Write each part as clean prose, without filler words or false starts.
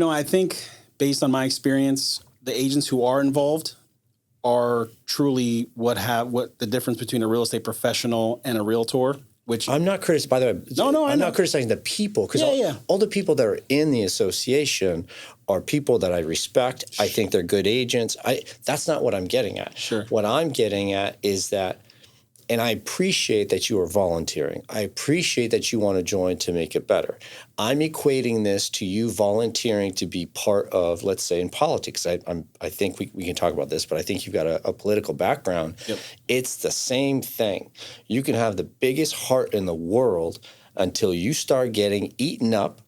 I think based on my experience, the agents who are involved are truly what the difference between a real estate professional and a realtor. Which I'm not criticizing, by the way. I'm not criticizing the people, because all the people that are in the association are people that I respect. I think they're good agents. That's not what I'm getting at. Sure. What I'm getting at is that, and I appreciate that you are volunteering. I appreciate that you want to join to make it better. I'm equating this to you volunteering to be part of, let's say, in politics. I think we can talk about this, but I think you've got a political background. Yep. It's the same thing. You can have the biggest heart in the world until you start getting eaten up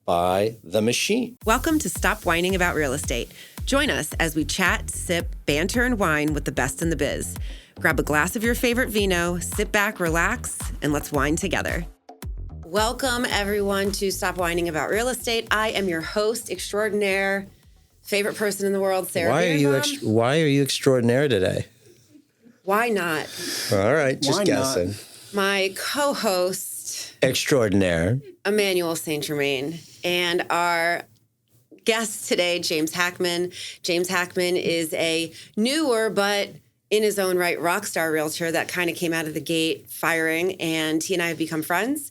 by the machine. Welcome to Stop Whining About Real Estate. Join us as we chat, sip, banter, and wine with the best in the biz. Grab a glass of your favorite vino, sit back, relax, and let's wine together. Welcome, everyone, to Stop Whining About Real Estate. I am your host extraordinaire, favorite person in the world, Sarah. Why are you extraordinaire today? Why not? All right, just guessing. My co-host, extraordinaire, Emmanuel St. Germain, and our guest today, James Hackman. James Hackman is a newer but in his own right rock star realtor that kind of came out of the gate firing, and he and I have become friends.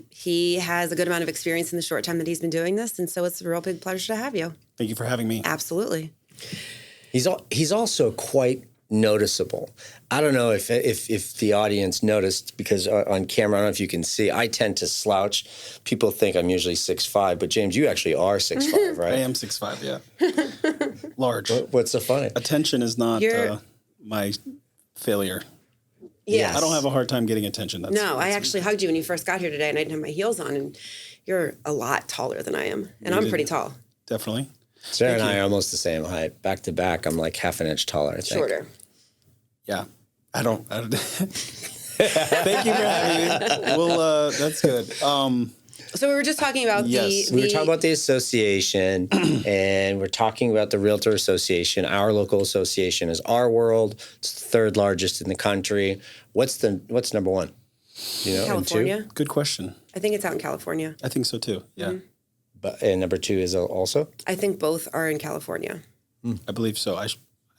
He has a good amount of experience in the short time that he's been doing this, and so it's a real big pleasure to have you. Thank you for having me. Absolutely. He's also quite noticeable. I don't know if the audience noticed, because on camera, I don't know if you can see, I tend to slouch. People think I'm usually 6'5", but James, you actually are 6'5", right? I am 6'5", yeah. Large. What's so funny? Attention is not my failure. Yes. I don't have a hard time getting attention. I actually hugged you when you first got here today, and I didn't have my heels on, and you're a lot taller than I am, and I'm pretty tall. Definitely. Sarah and I are almost the same height. Back to back, I'm like half an inch taller, I think. Shorter. Yeah. I don't Thank you for having me. Well, that's good. So we were just talking about we were talking about the association, and we're talking about the Realtor Association. Our local association is Our World. It's the third largest in the country. What's number one? California. And two? Good question. I think it's out in California. I think so too. Yeah. Mm-hmm. And number two is also? I think both are in California. I believe so. I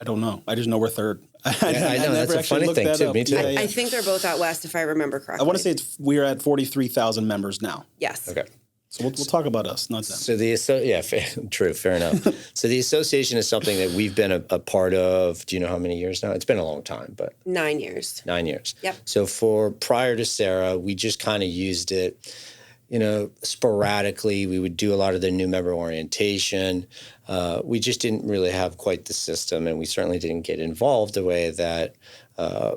don't know. I just know we're third. I know. That's a funny thing, too. Me too. I think they're both out west, if I remember correctly. I want to say we're at 43,000 members now. Yes. Okay. So we'll talk about us, not them. So true, fair enough. So the association is something that we've been a part of. Do you know how many years now? It's been a long time, but 9 years. 9 years. Yep. So prior to Sarah, we just kind of used it, sporadically. We would do a lot of the new member orientation. We just didn't really have quite the system, and we certainly didn't get involved the way that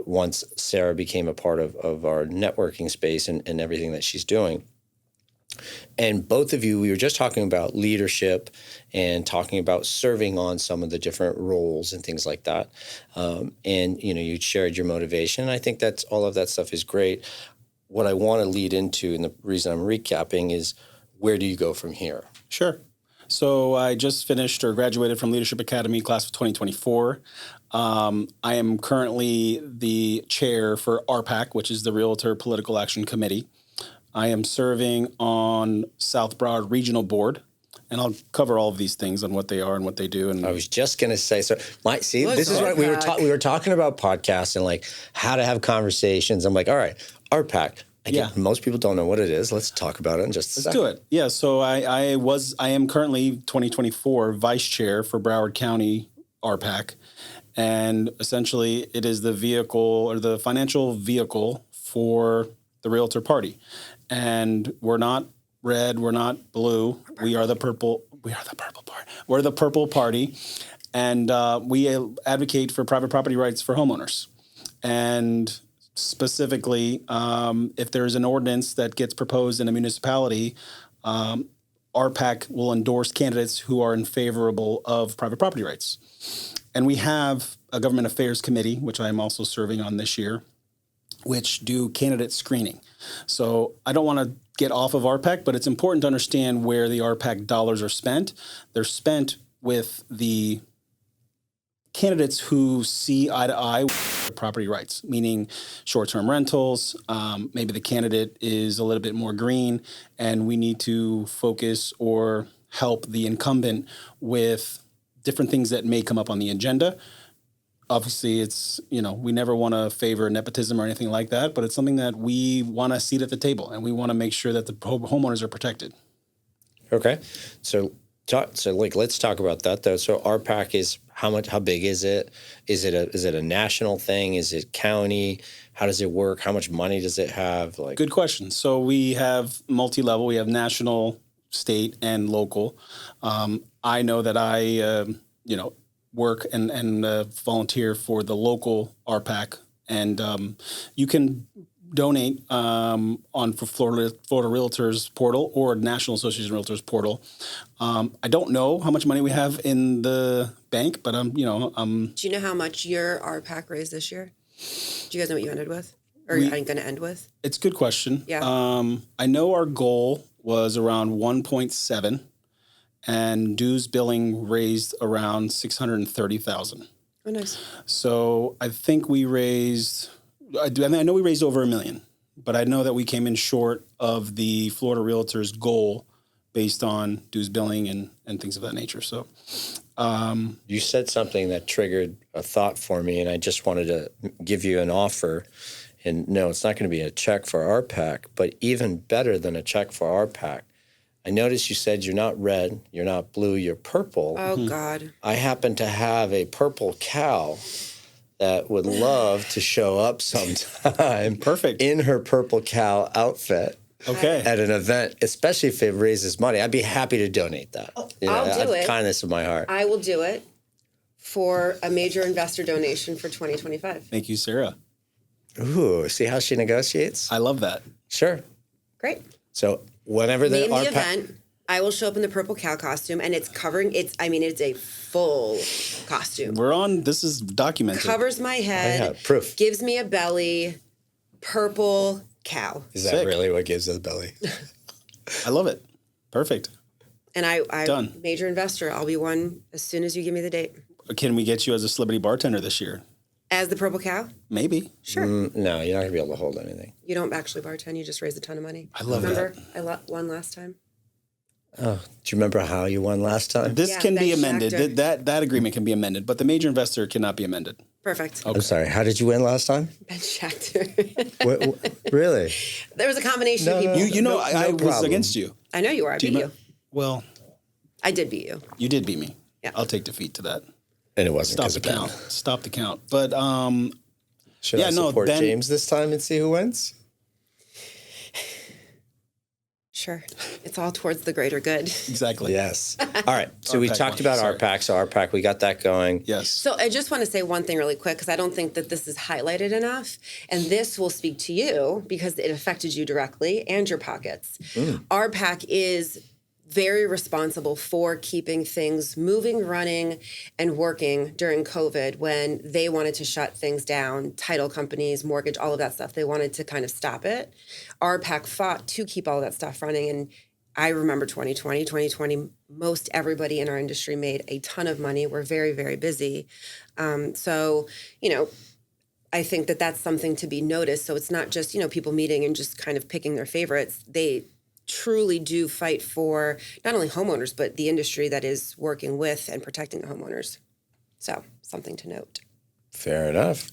once Sarah became a part of our networking space and everything that she's doing. And both of you, we were just talking about leadership and talking about serving on some of the different roles and things like that. And, you shared your motivation. I think all of that stuff is great. What I want to lead into, and the reason I'm recapping, is where do you go from here? Sure. So I just finished or graduated from Leadership Academy class of 2024. I am currently the chair for RPAC, which is the Realtor Political Action Committee. I am serving on South Broward Regional Board, and I'll cover all of these things on what they are and what they do. And I was just going to say, this is what we were talking about podcasts and like how to have conversations. I'm like, all right, RPAC. Most people don't know what it is. Let's talk about it in just a second. Let's do it. Yeah. So I am currently 2024 vice chair for Broward County RPAC, and essentially it is the vehicle or the financial vehicle for the Realtor Party. And we're not red, we're not blue. We are the purple. We are the purple party. We're the purple party, and we advocate for private property rights for homeowners. And specifically, if there is an ordinance that gets proposed in a municipality, RPAC will endorse candidates who are in favorable of private property rights. And we have a government affairs committee, which I am also serving on this year, which do candidate screening. So I don't want to get off of RPAC, but it's important to understand where the RPAC dollars are spent. They're spent with the candidates who see eye to eye with property rights, meaning short-term rentals. Maybe the candidate is a little bit more green, and we need to focus or help the incumbent with different things that may come up on the agenda. Obviously, it's, we never want to favor nepotism or anything like that, but it's something that we want a seat at the table, and we want to make sure that the homeowners are protected. Okay. So let's talk about that though. So RPAC is how big is it? Is it a national thing? Is it county? How does it work? How much money does it have? Good question. So we have multi-level. We have national, state, and local. I know that I, work and volunteer for the local RPAC, and you can donate for Florida Realtors portal or National Association of Realtors portal. I don't know how much money we have in the bank, but Do you know how much your RPAC raised this year? Do you guys know what you ended with, or are you going to end with? It's a good question. Yeah. I know our goal was around 1.7, and dues billing raised around 630,000. Oh, nice. So I think we raised. I know we raised over $1 million, but I know that we came in short of the Florida Realtors goal based on dues billing and things of that nature. So you said something that triggered a thought for me, and I just wanted to give you an offer. And no, it's not going to be a check for RPAC, but even better than a check for RPAC. I noticed you said you're not red, you're not blue, you're purple. Oh, God. I happen to have a purple cow that would love to show up sometime. Perfect. In her purple cow outfit. Okay. At an event, especially if it raises money. I'd be happy to donate that. I'll do it. Kindness of my heart. I will do it for a major investor donation for 2025. Thank you, Sarah. Ooh, see how she negotiates? I love that. Sure. Great. So whenever the Name the event, I will show up in the purple cow costume, and it's a full costume. This is documented. Covers my head. Yeah, proof. Gives me a belly. Purple cow. Is that Sick. really what gives us belly? I love it. Perfect. And I Done. Major investor. I'll be one as soon as you give me the date. Can we get you as a celebrity bartender this year? As the purple cow? Maybe. Sure. No, you're not going to be able to hold anything. You don't actually bartend. You just raise a ton of money. I love Remember, I won last time. Oh, do you remember how you won last time? This can be Ben amended. Schachter. That agreement can be amended, but the major investor cannot be amended. Perfect. I'm sorry. How did you win last time? Ben Schachter. Really? There was a combination of people. I was problem. against you. I know you were. I beat you. Well, I did beat you. you did beat me. Yeah. I'll take defeat to that. And it wasn't Stop because the of Ben. count. Stop the count. But Should I support James this time and see who wins? Sure. It's all towards the greater good. exactly. Yes. All right. So we RPAC talked one, about sorry. RPAC. So RPAC, we got that going. Yes. So I just want to say one thing really quick because I don't think that this is highlighted enough. And this will speak to you because it affected you directly and your pockets. RPAC is very responsible for keeping things moving, running, and working during COVID when they wanted to shut things down, title companies, mortgage, all of that stuff. They wanted to kind of stop it. RPAC fought to keep all of that stuff running. And I remember 2020, most everybody in our industry made a ton of money. We're very, very busy. So, I think that that's something to be noticed. So it's not just, people meeting and just kind of picking their favorites. They truly do fight for not only homeowners, but the industry that is working with and protecting the homeowners. So something to note. Fair enough.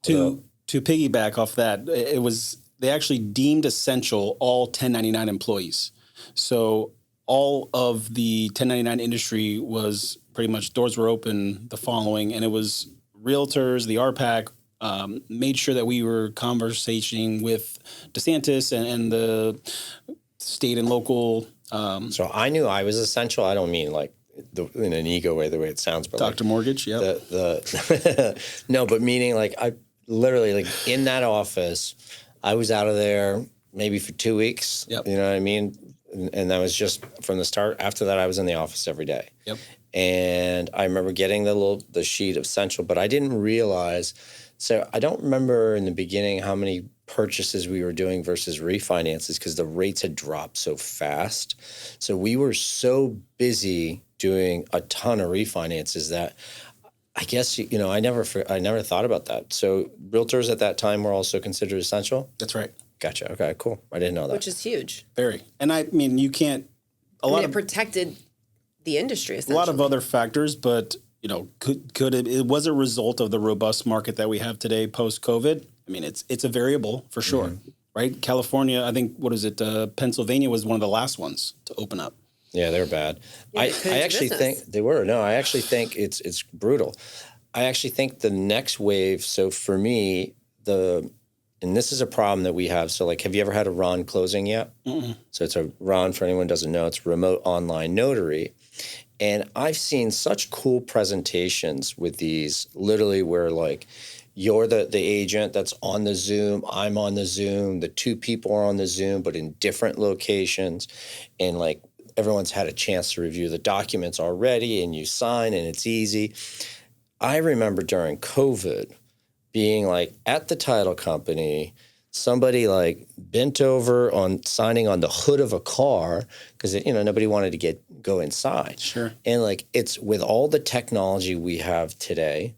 To piggyback off that, they actually deemed essential all 1099 employees. So all of the 1099 industry was pretty much doors were open the following, and it was realtors, the RPAC, made sure that we were conversating with DeSantis and the state and local. So I knew I was essential. I don't mean like in an ego way, the way it sounds, but Dr. Mortgage, yeah. No, but meaning like I literally like in that office, I was out of there maybe for 2 weeks. Yep. You know what I mean? And that was just from the start. After that, I was in the office every day. Yep. And I remember getting the sheet of essential, but I didn't realize. So I don't remember in the beginning how many purchases we were doing versus refinances because the rates had dropped so fast. So we were so busy doing a ton of refinances that I guess, I never thought about that. So realtors at that time were also considered essential? That's right. Gotcha. Okay, cool. I didn't know that. Which is huge. Very. And I mean, you can't it protected the industry, a essentially. lot of other factors, but could it was a result of the robust market that we have today post COVID. I mean, it's a variable for sure, right? California, I think, what is it? Pennsylvania was one of the last ones to open up. Yeah, they're bad. Yeah, I actually think they were. No, I actually think it's brutal. I actually think the next wave. So for me, and this is a problem that we have. So like, have you ever had a RON closing yet? Mm-mm. So it's a RON, for anyone who doesn't know, it's remote online notary. And I've seen such cool presentations with these, literally where like you're the agent that's on the Zoom, I'm on the Zoom, the two people are on the Zoom, but in different locations. And like everyone's had a chance to review the documents already and you sign and it's easy. I remember during COVID being like at the title company, somebody like bent over on signing on the hood of a car because nobody wanted to go inside. Sure. And like it's with all the technology we have today,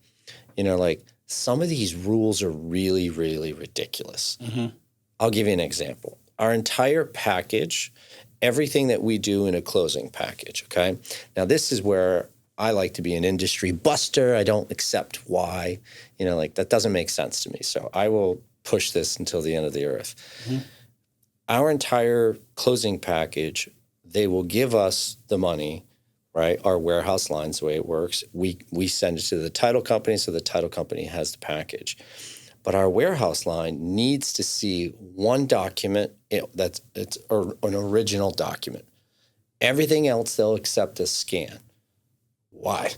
like some of these rules are really, really ridiculous. Mm-hmm. I'll give you an example. Our entire package, everything that we do in a closing package, okay? Now this is where I like to be an industry buster. I don't accept why, like that doesn't make sense to me. So I will push this until the end of the earth. Mm-hmm. Our entire closing package, they will give us the money, right? Our warehouse lines, the way it works, we send it to the title company, so the title company has the package. But our warehouse line needs to see one document it's an original document. Everything else they'll accept as scan. Why?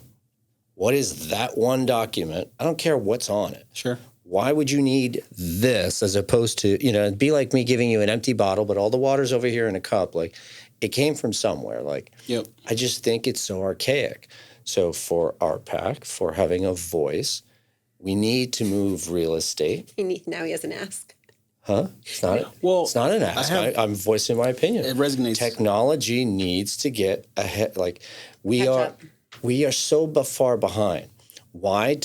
What is that one document? I don't care what's on it. Sure. Why would you need this as opposed to, it'd be like me giving you an empty bottle, but all the water's over here in a cup. Like it came from somewhere. Like, yep. I just think it's so archaic. So for RPAC, for having a voice, we need to move real estate. Now he has an ask. Huh? It's not, it's not an ask. I'm voicing my opinion. It resonates. Technology needs to get ahead. Like we are so far behind. Why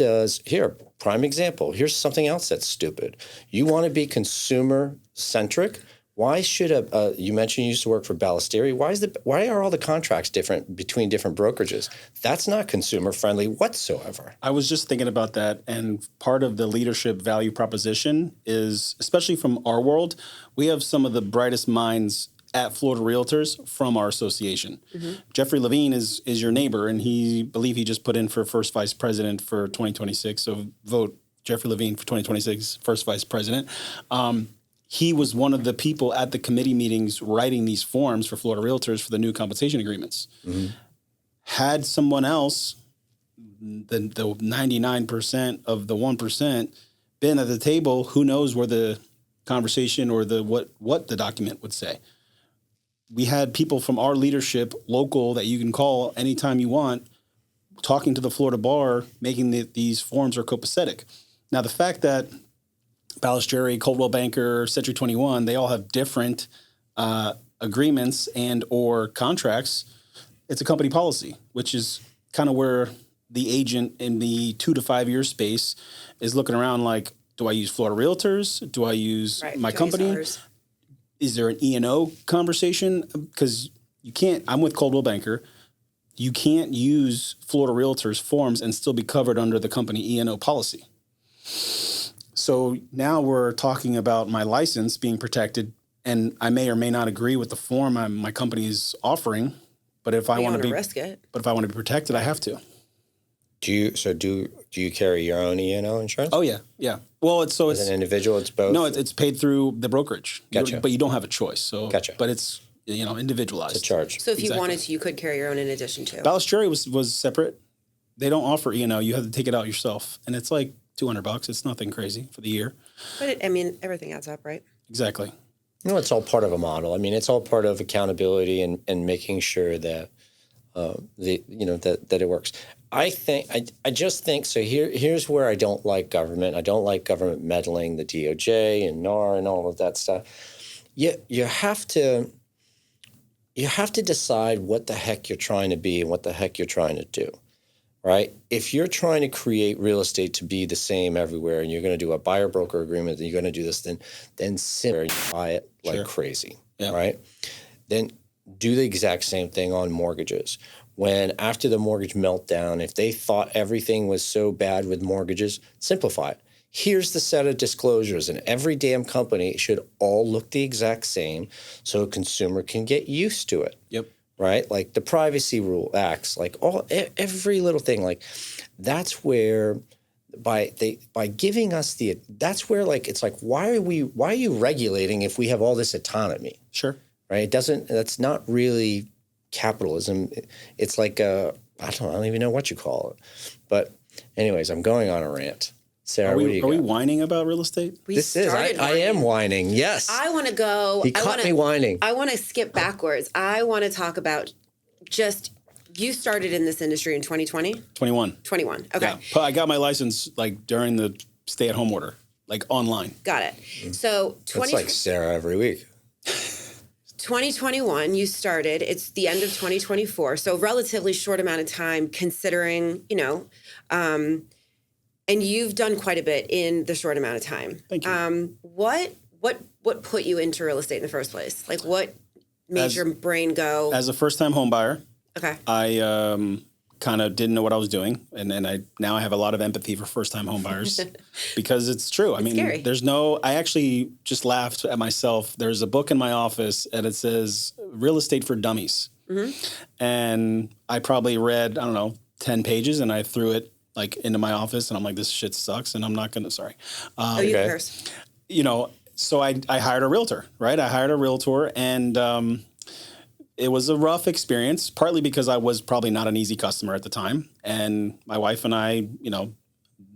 prime example, here's something else that's stupid. You want to be consumer centric? Why should you mentioned you used to work for Ballesteri. Why are all the contracts different between different brokerages? That's not consumer friendly whatsoever. I was just thinking about that, and part of the leadership value proposition is, especially from our world, we have some of the brightest minds at Florida Realtors from our association. Mm-hmm. Jeffrey Levine is your neighbor, and he just put in for first vice president for 2026. So vote Jeffrey Levine for 2026 first vice president. He was one of the people at the committee meetings writing these forms for Florida Realtors for the new compensation agreements. Mm-hmm. Had someone else, the 99% of the 1%, been at the table, who knows where the conversation or what the document would say. We had people from our leadership, local, that you can call anytime you want, talking to the Florida bar, making these forms are copacetic. Now, the fact that Ballesteri, Coldwell Banker, Century 21, they all have different agreements and or contracts. It's a company policy, which is kind of where the agent in the 2 to 5 year space is looking around like, do I use Florida Realtors? Do I use my company? Is there an E&O conversation? Because you can't, I'm with Coldwell Banker. You can't use Florida Realtors forms and still be covered under the company E&O policy. So now we're talking about my license being protected, and I may or may not agree with the form my company is offering. But if I want to risk it, but if I want to be protected, I have to. Do you carry your own E&O insurance? Oh yeah. Well, it's as an individual, it's both. No, it's paid through the brokerage. Gotcha. But you don't have a choice. So gotcha. But it's individualized. It's a charge. So if you wanted to, you could carry your own in addition to. Ballesteri was separate. They don't offer E&O. You have to take it out yourself, and it's like $200. It's nothing crazy for the year. But everything adds up, right? Exactly. It's all part of a model. I mean, it's all part of accountability and making sure that that it works. I just think so. Here's where I don't like government. I don't like government meddling, the DOJ and NAR and all of that stuff. You have to decide what the heck you're trying to be and what the heck you're trying to do. Right? If you're trying to create real estate to be the same everywhere and you're going to do a buyer broker agreement and you're going to do this, then sit there and buy it like crazy. Yeah. Right? Then do the exact same thing on mortgages. When after the mortgage meltdown, if they thought everything was so bad with mortgages, simplify it. Here's the set of disclosures, and every damn company should all look the exact same so a consumer can get used to it. Yep. Right? Like the privacy rule acts, like every little thing, like that's where by giving us that's where like it's like why are you regulating if we have all this autonomy? Sure. Right? That's not really capitalism. It's like I don't even know what you call it. But anyways, I'm going on a rant. Sarah, Are what do you we got? whining about real estate? I am whining. Yes. I want to go. He caught me whining. I want to skip backwards. I want to talk about just you started in this industry in 2020? 21. 21. Okay. Yeah. But I got my license like during the stay-at-home order, like online. Got it. So It's like Sarah every week. 2021, you started. It's the end of 2024. So relatively short amount of time considering, and you've done quite a bit in the short amount of time. Thank you. What put you into real estate in the first place? Like what made your brain go? As a first-time home buyer, Okay. I kind of didn't know what I was doing, and I now have a lot of empathy for first-time home buyers because it's true. I mean, scary. I actually just laughed at myself. There's a book in my office, and it says "Real Estate for Dummies," and I probably read 10 pages, and I threw it like into my office, and I'm like, this shit sucks, and I'm not gonna. Sorry. You curse. So I hired a realtor, right? I hired a realtor, and it was a rough experience, partly because I was probably not an easy customer at the time. And my wife and I,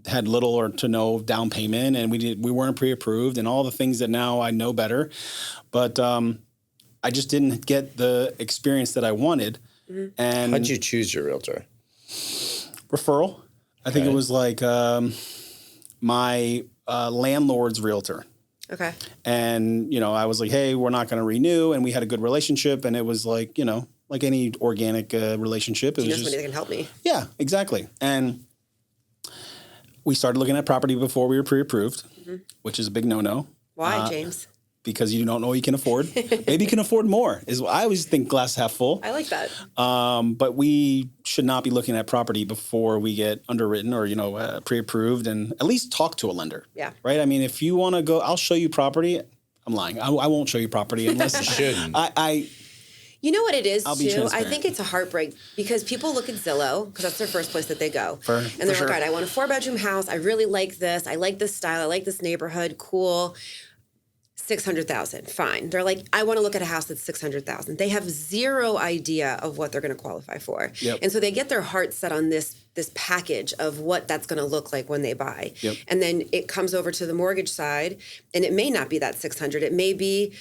had little or to no down payment, and we weren't pre-approved and all the things that now I know better. But I just didn't get the experience that I wanted. And How'd you choose your realtor? Referral. I think it was like my landlord's realtor. Okay. And, I was like, hey, we're not going to renew. And we had a good relationship. And it was like, like any organic relationship. It was just somebody that can help me. Yeah, exactly. And we started looking at property before we were pre-approved, which is a big no-no. Why, James? Because you don't know what you can afford. Maybe you can afford more. I always think glass half full. I like that. But we should not be looking at property before we get underwritten or, pre-approved, and at least talk to a lender. Yeah. Right? I mean, if you want to go, I'll show you property. I'm lying. I won't show you property unless You shouldn't. You know what it is, I'll be too? I transparent. think it's a heartbreak because people look at Zillow, because that's their first place that they go. And they're like, sure. all right, I want a 4-bedroom house. I really like this. I like this style. I like this neighborhood. Cool. 600,000. Fine. They're like, I want to look at a house that's 600,000. They have zero idea of what they're going to qualify for. Yep. And so they get their heart set on this package of what that's going to look like when they buy. Yep. And then it comes over to the mortgage side, and it may not be that 600. It may be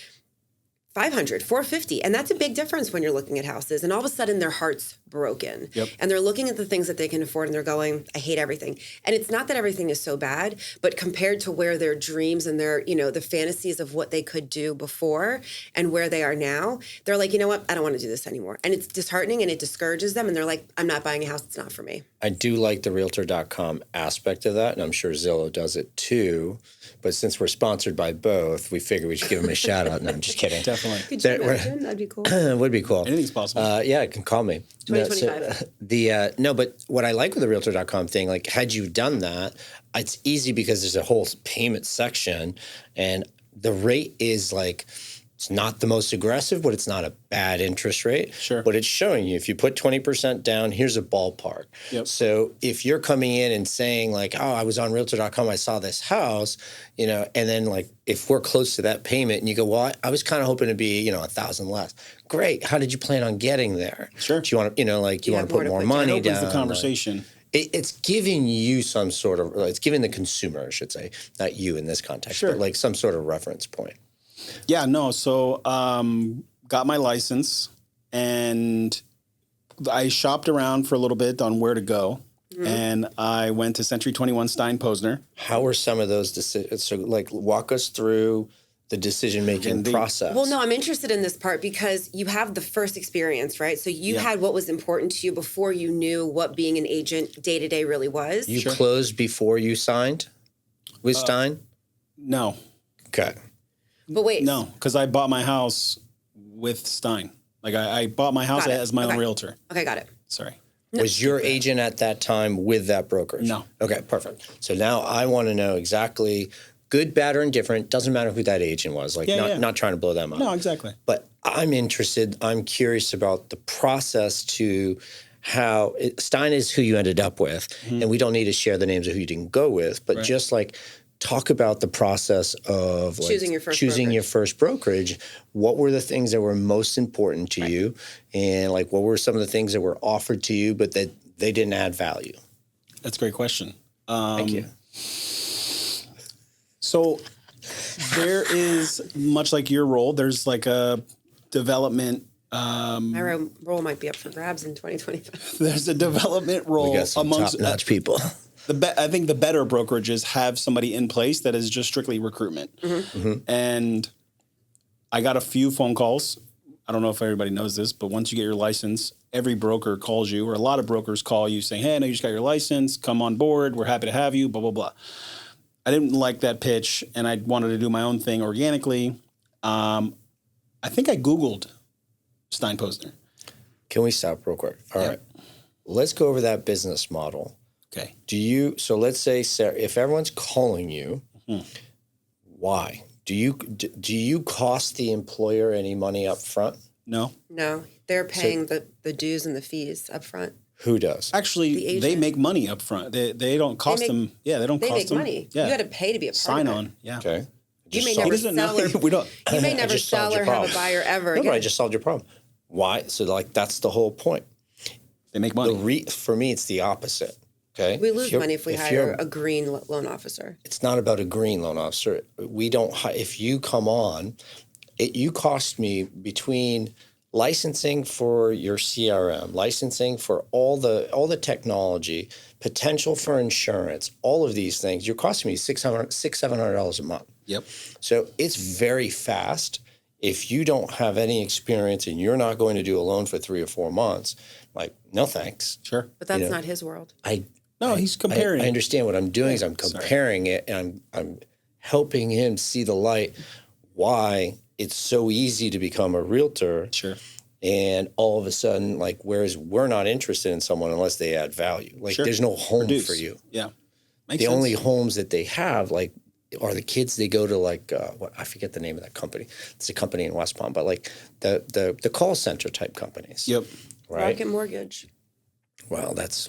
500, 450. And that's a big difference when you're looking at houses. And all of a sudden their heart's broken. Yep. And they're looking at the things that they can afford and they're going, I hate everything. And it's not that everything is so bad, but compared to where their dreams and their, the fantasies of what they could do before and where they are now, they're like, you know what? I don't want to do this anymore. And it's disheartening and it discourages them. And they're like, I'm not buying a house. It's not for me. I do like the Realtor.com aspect of that, and I'm sure Zillow does it too. But since we're sponsored by both, we figured we should give them a shout out. No, I'm just kidding. Definitely. Could you imagine? That'd be cool. It would be cool. Anything's possible. Yeah, you can call me. 2025. But what I like with the Realtor.com thing, like had you done that, it's easy because there's a whole payment section, and the rate is like, it's not the most aggressive, but it's not a bad interest rate. Sure. But it's showing you if you put 20% down, here's a ballpark. Yep. So if you're coming in and saying like, oh, I was on Realtor.com, I saw this house, and then like if we're close to that payment and you go, well, I was kind of hoping to be, $1,000 less. Great. How did you plan on getting there? Sure. Do you want to, you want to put more It money opens down? the conversation. It's giving you some sort of, it's giving the consumer, I should say, not you in this context, Sure. but like some sort of reference point. Yeah, no. So got my license, and I shopped around for a little bit on where to go. And I went to Century 21 Stein Posner. How are some of those decisions? So like walk us through the decision-making process. Well, no, I'm interested in this part because you have the first experience, right? So you had what was important to you before you knew what being an agent day-to-day really was. You closed before you signed with Stein? No. Okay. But wait. No, because I bought my house with Stein. Like I bought my house Got it. as my own Okay. realtor. Okay, got it. Sorry. Was your agent at that time with that brokerage? No. Okay, perfect. So now I want to know exactly good, bad, or indifferent. Doesn't matter who that agent was. Like not trying to blow them up. No, exactly. But I'm curious about the process to how Stein is who you ended up with. And we don't need to share the names of who you didn't go with, but just like talk about the process of like choosing your first brokerage. What were the things that were most important to you? And like, what were some of the things that were offered to you, but that they didn't add value? That's a great question. Thank you. So there is, much like your role, there's like a development. My role might be up for grabs in 2025. There's a development role We got some amongst top-notch people. I think the better brokerages have somebody in place that is just strictly recruitment. And I got a few phone calls. I don't know if everybody knows this, but once you get your license, every broker calls you, or a lot of brokers call you saying, hey, I know you just got your license. Come on board. We're happy to have you, blah, blah, blah. I didn't like that pitch, and I wanted to do my own thing organically. I think I Googled Stein Posner. Can we stop real quick? All right. Let's go over that business model. Okay. So let's say, Sarah, if everyone's calling you, why? Do you cost the employer any money up front? No. No, they're paying the dues and the fees up front. Who does? Actually, they make money up front. They don't cost them. Yeah, they don't They cost make them. money. Yeah. You got to pay to be a part Sign of it. on. Yeah. Okay. You may Just never solved- sell or we don't. you may I never just solved sell your or have problem. a buyer ever No, but again. I just solved your problem. Why? So like that's the whole point. They make money. For me, it's the opposite. Okay. We lose money if we hire you're- a green loan officer. It's not about a green loan officer. We don't. If you come on, you cost me between licensing for your CRM, licensing for all the technology, potential for insurance, all of these things. You're costing me $700 a month. Yep. So it's very fast. If you don't have any experience and you're not going to do a loan for 3 or 4 months, like no thanks. Sure. But that's not his world. No, he's comparing. I understand what I'm doing is I'm comparing it and I'm helping him see the light why it's so easy to become a realtor. Sure. And all of a sudden, like, whereas we're not interested in someone unless they add value. Like, Sure. there's no home Produce. for you. Yeah. Makes The sense. only homes that they have, like, are the kids. They go to like I forget the name of that company. It's a company in West Palm, but like the call center type companies. Yep. Right. Rocket Mortgage. Well, that's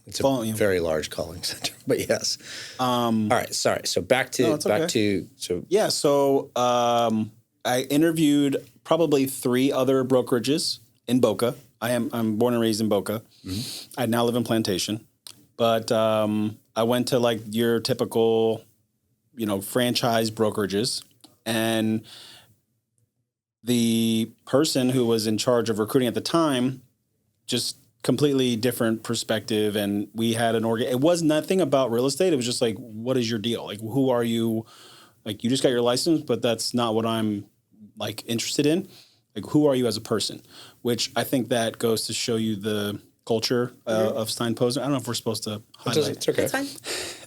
it's a Volume. very large calling center. But yes. All right. Sorry. So back to Yeah. So I interviewed probably 3 other brokerages in Boca. I'm born and raised in Boca. I now live in Plantation, but I went to like your typical, franchise brokerages, and the person who was in charge of recruiting at the time just completely different perspective. And we had it was nothing about real estate. It was just like, what is your deal? Like, who are you? Like, you just got your license, but that's not what I'm like interested in. Like, who are you as a person? Which I think that goes to show you the culture of Stein Posner. I don't know if we're supposed to highlight. It's okay. That's fine.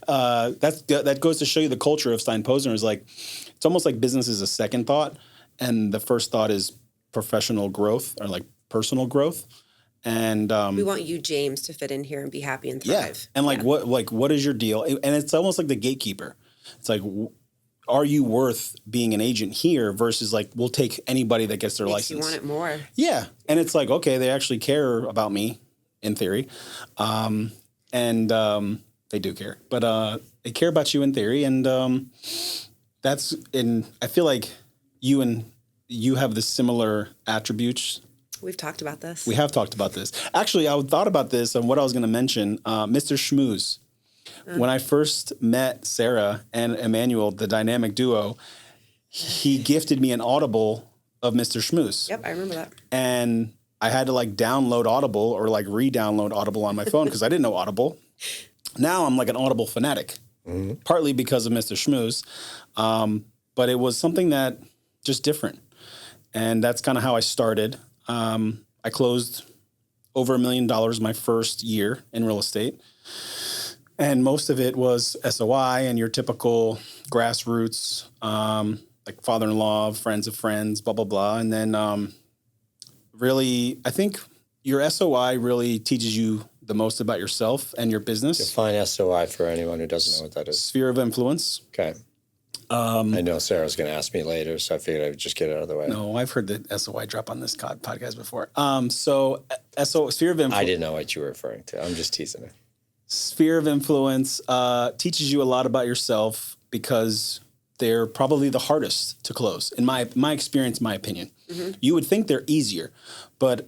That goes to show you the culture of Stein Posner is like, it's almost like business is a second thought, and the first thought is professional growth or like personal growth. And We want you, James, to fit in here and be happy and thrive. and what is your deal? And it's almost like the gatekeeper. It's like, are you worth being an agent here versus like, we'll take anybody that gets their Makes you license. want it more. Yeah. And it's like, okay, they actually care about me in theory. They do care, but they care about you in theory. And I feel like you have the similar attributes. We've talked about this. We have talked about this. Actually, I thought about this and what I was going to mention, Mr. Schmooze. When I first met Sarah and Emmanuel, the dynamic duo, he gifted me an Audible of Mr. Schmooze. Yep, I remember that. And I had to like download Audible or like re-download Audible on my phone because I didn't know Audible. Now I'm like an Audible fanatic, partly because of Mr. Schmooze. But it was something that just different. And that's kind of how I started. I closed over $1 million my first year in real estate. And most of it was SOI and your typical grassroots, like father-in-law, friends of friends, blah, blah, blah. And then really, I think your SOI really teaches you the most about yourself and your business. Define SOI for anyone who doesn't know what that is. Sphere of influence. Okay. I know Sarah's going to ask me later, so I figured I would just get it out of the way. No, I've heard the SOI drop on this podcast before. So sphere of influence. I didn't know what you were referring to. I'm just teasing it. Sphere of influence teaches you a lot about yourself because they're probably the hardest to close. In my experience, my opinion. Mm-hmm. You would think they're easier, but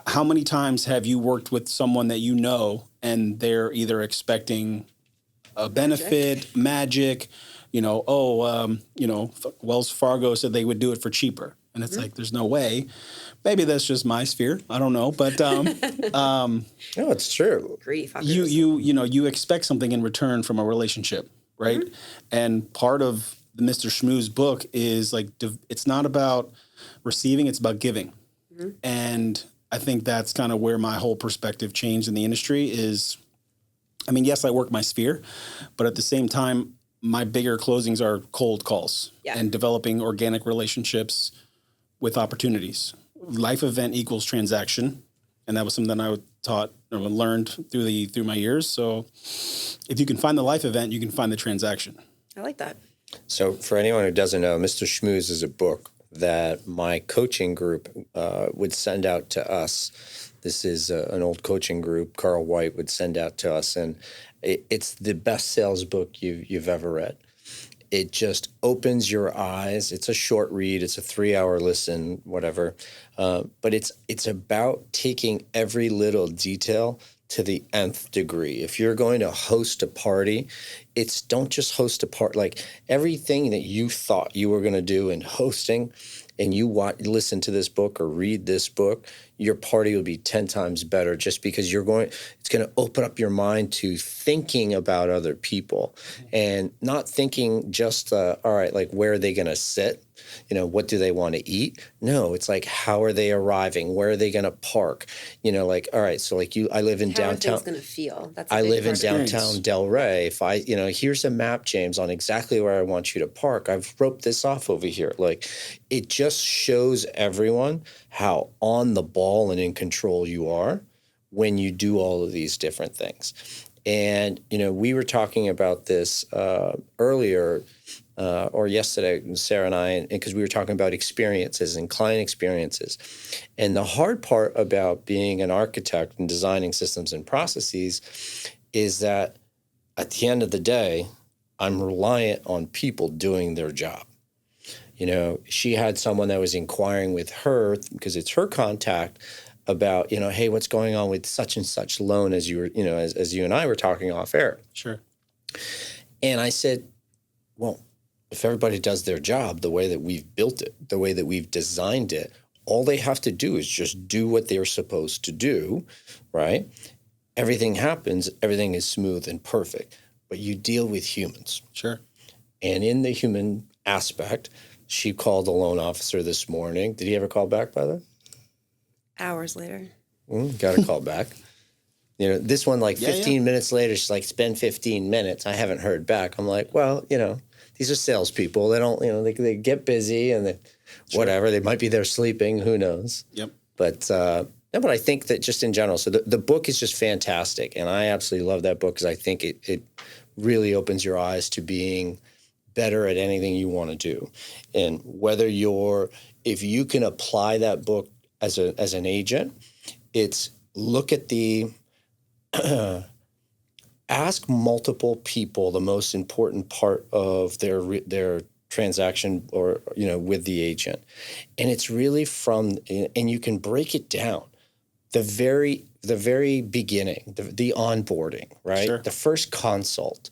how many times have you worked with someone that you know and they're either expecting a benefit, magic, Wells Fargo said they would do it for cheaper. And it's like, there's no way. Maybe that's just my sphere. I don't know. But no, it's true. Grief. You expect something in return from a relationship, right? Mm-hmm. And part of the Mr. Schmooze book is like, it's not about receiving, it's about giving. Mm-hmm. And I think that's kind of where my whole perspective changed in the industry is, yes, I work my sphere, but at the same time, my bigger closings are cold calls and developing organic relationships with opportunities. Life event equals transaction. And that was something that I taught or learned through my years. So if you can find the life event, you can find the transaction. I like that. So for anyone who doesn't know, Mr. Schmooze is a book that my coaching group would send out to us. This is an old coaching group Carl White would send out to us. And it's the best sales book you've ever read. It just opens your eyes. It's a short read. It's a 3-hour listen, whatever. But it's about taking every little detail to the nth degree. If you're going to host a party, don't just host a party. Like everything that you thought you were going to do in hosting, and you listen to this book or read this book, your party will be 10 times better just because it's going to open up your mind to thinking about other people and not thinking just, all right, like where are they going to sit? What do they want to eat? No, it's like, how are they arriving? Where are they going to park? All right, so like I live in downtown. How are things going to feel? That's I live in downtown Delray. If here's a map, James, on exactly where I want you to park. I've roped this off over here. Like, it just shows everyone how on the ball and in control you are when you do all of these different things. And, we were talking about this earlier or yesterday, Sarah and I, because we were talking about experiences and client experiences. And the hard part about being an architect and designing systems and processes is that at the end of the day, I'm reliant on people doing their job. She had someone that was inquiring with her, because it's her contact, about, hey, what's going on with such and such loan, as you were, as you and I were talking off air. Sure. And I said, well, if everybody does their job the way that we've built it, the way that we've designed it, all they have to do is just do what they're supposed to do, right? Everything happens, everything is smooth and perfect, but you deal with humans. Sure. And in the human aspect, she called the loan officer this morning. Did he ever call back, by the way? Hours later. Got a call back. This one, like 15 minutes later, she's like, it's been 15 minutes. I haven't heard back. I'm like, well, these are salespeople. They don't, they get busy and whatever. They might be there sleeping. Who knows? Yep. But I think that just in general, so the book is just fantastic. And I absolutely love that book because I think it really opens your eyes to being better at anything you want to do. And if you can apply that book as an agent, it's look at ask multiple people the most important part of their transaction or with the agent, and it's really and you can break it down the very beginning, the onboarding, right? Sure. The first consult,